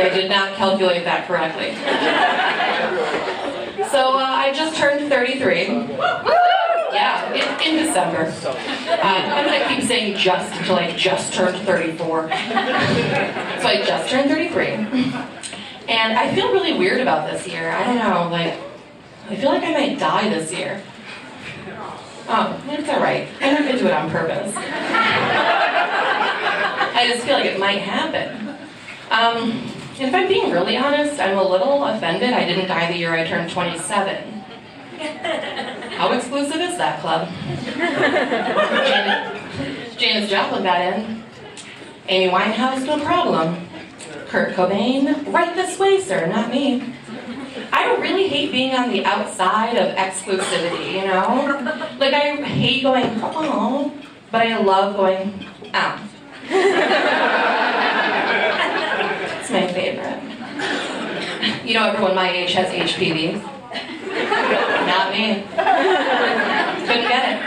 did not calculate that correctly. So I just turned 33. Yeah, in December. I'm going to keep saying just until I just turned 34. So I just turned 33. And I feel really weird about this year. I don't know, like, I feel like I might die this year. Oh, it's alright. I'm not going to do it on purpose. I just feel like it might happen. And if I'm being really honest, I'm a little offended I didn't die the year I turned 27. How exclusive is that club? Janis Joplin got in. Amy Winehouse, no problem. Kurt Cobain, right this way, sir, not me. I really hate being on the outside of exclusivity, you know? Like, I hate going, oh, but I love going, ow. It's my favorite. You know, everyone my age has HPV. Not me. Couldn't get it.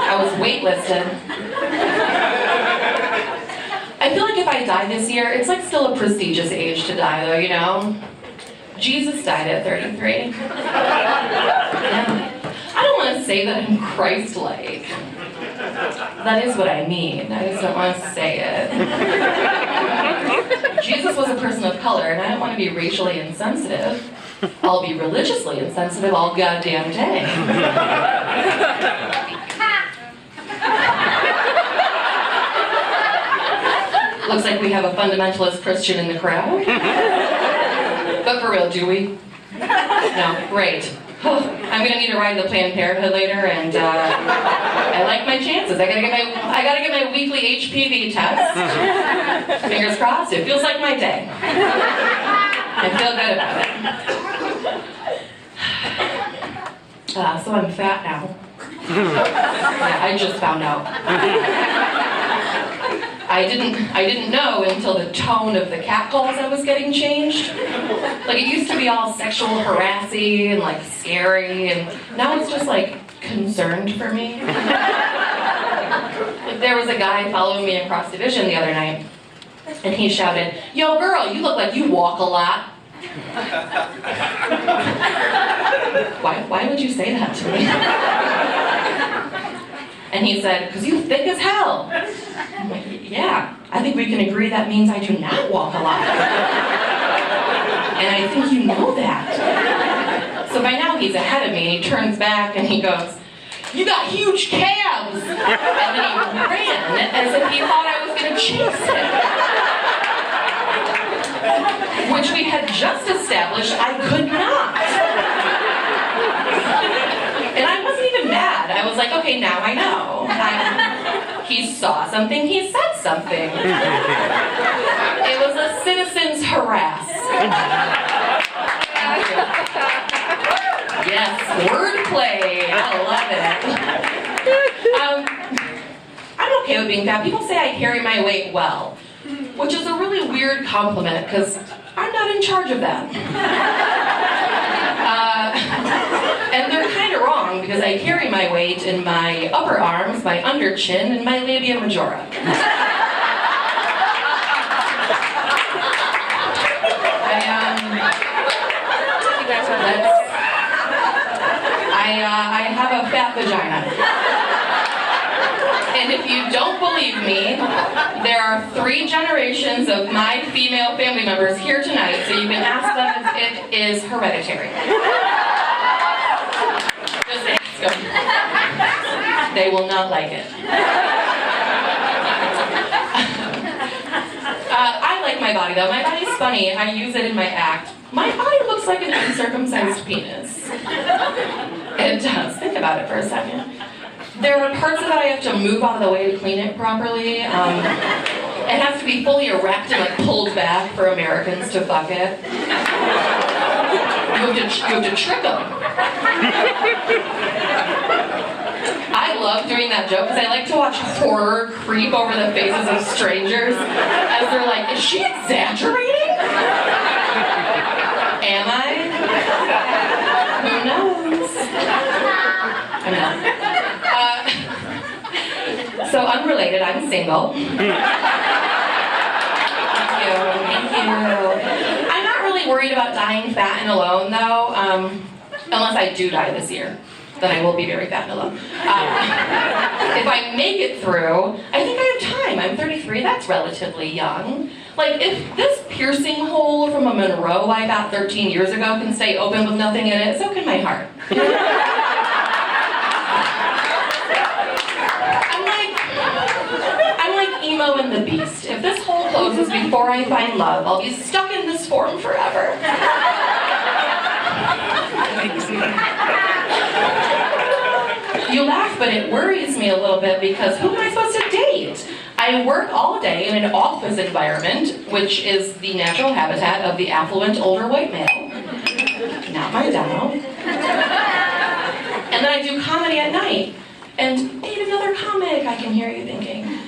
I was waitlisted. I feel like if I die this year, it's like still a prestigious age to die though, you know? Jesus died at 33. Yeah. I don't want to say that I'm Christ-like. That is what I mean. I just don't want to say it. Jesus was a person of color, and I don't want to be racially insensitive. I'll be religiously insensitive all goddamn day. Looks like we have a fundamentalist Christian in the crowd. But for real, do we? No, great. I'm gonna need a ride to Planned Parenthood later, and I like my chances. I gotta get my weekly HPV test. Fingers crossed. It feels like my day. I feel good about it. So I'm fat now. Yeah, I just found out. I didn't know until the tone of the catcalls I was getting changed. Like, it used to be all sexual harassing and like scary, and now it's just like concerned for me. Like, there was a guy following me across division the other night, and he shouted, "Yo girl, you look like you walk a lot." Why would you say that to me? And he said, "'Cause you thick as hell." I'm like, yeah, I think we can agree that means I do not walk a lot. And I think you know that. So by now he's ahead of me, and he turns back and he goes, "You got huge calves!" And then he ran as if he thought I was going to chase him. Which we had just established I could not. And I wasn't even mad. I was like, okay, now I know. He saw something, he said something. It was a citizen's harass. Yes, wordplay. I love it. I'm okay with being fat. People say I carry my weight well, which is a really weird compliment because I'm not in charge of that. And they're kind of wrong because I carry my weight in my upper arms, my under chin, and my labia majora. I have a fat vagina. And if you don't believe me, there are 3 generations of my female family members here tonight, so you can ask them if it is hereditary. Just ask them. They will not like it. I like my body though. My body's funny. I use it in my act. My body looks like an uncircumcised penis. It does. Think about it for a second. There are parts of it I have to move out of the way to clean it properly. It has to be fully erect and like pulled back for Americans to fuck it. You have to trick them. I love doing that joke because I like to watch horror creep over the faces of strangers as they're like, is she exaggerating? Am I? Who knows? I know. So unrelated, I'm single. you. Thank you. I'm not really worried about dying fat and alone, though, unless I do die this year. Then I will be very fat and alone. If I make it through, I think I have time. I'm 33, that's relatively young. Like, if this piercing hole from a Monroe I got 13 years ago can stay open with nothing in it, so can my heart. I'm like Emo and the Beast. If this hole closes before I find love, I'll be stuck in this form forever. You laugh, but it worries me a little bit because who am I supposed to date? I work all day in an office environment, which is the natural habitat of the affluent older white male. Not my demo. And then I do comedy at night. And ain't another comic, I can hear you thinking.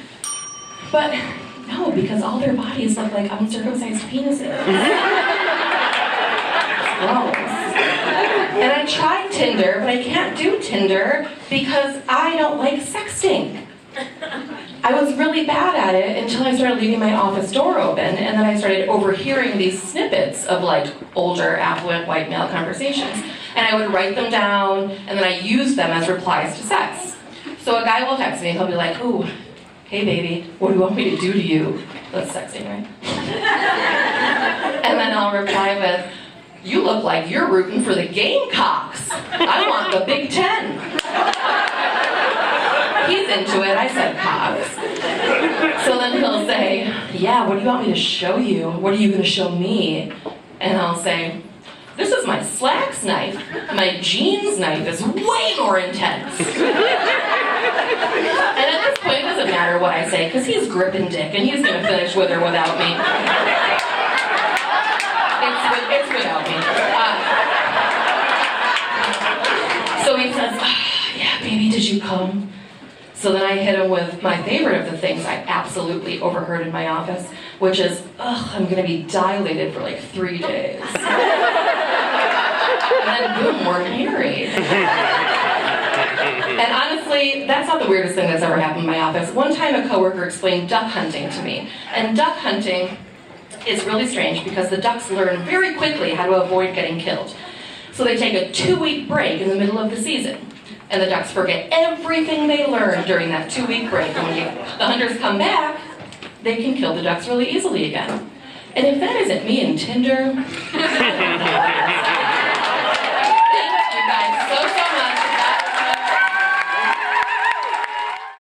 But no, because all their bodies look like uncircumcised penises. It's gross. And I tried Tinder, but I can't do Tinder because I don't like sexting. I was really bad at it until I started leaving my office door open, and then I started overhearing these snippets of like older, affluent, white male conversations. And I would write them down, and then I used them as replies to sex. So a guy will text me, he'll be like, ooh, hey baby, what do you want me to do to you? That's sexting, right? And then I'll reply with, you look like you're rooting for the Gamecocks. I want the Big Ten. He's into it, I said Cox. So then he'll say, yeah, what do you want me to show you? What are you going to show me? And I'll say, this is my slacks knife. My jeans knife is way more intense. And at this point, it doesn't matter what I say, because he's gripping dick, and he's going to finish with or without me. It's without me. So he says, yeah, baby, did you come? So then I hit him with my favorite of the things I absolutely overheard in my office, which is, I'm going to be dilated for like 3 days. And then boom, we're married. And honestly, that's not the weirdest thing that's ever happened in my office. One time a coworker explained duck hunting to me. And duck hunting is really strange because the ducks learn very quickly how to avoid getting killed. So they take a 2-week break in the middle of the season. And the ducks forget everything they learned during that 2-week break. And when the hunters come back, they can kill the ducks really easily again. And if that isn't me in Tinder,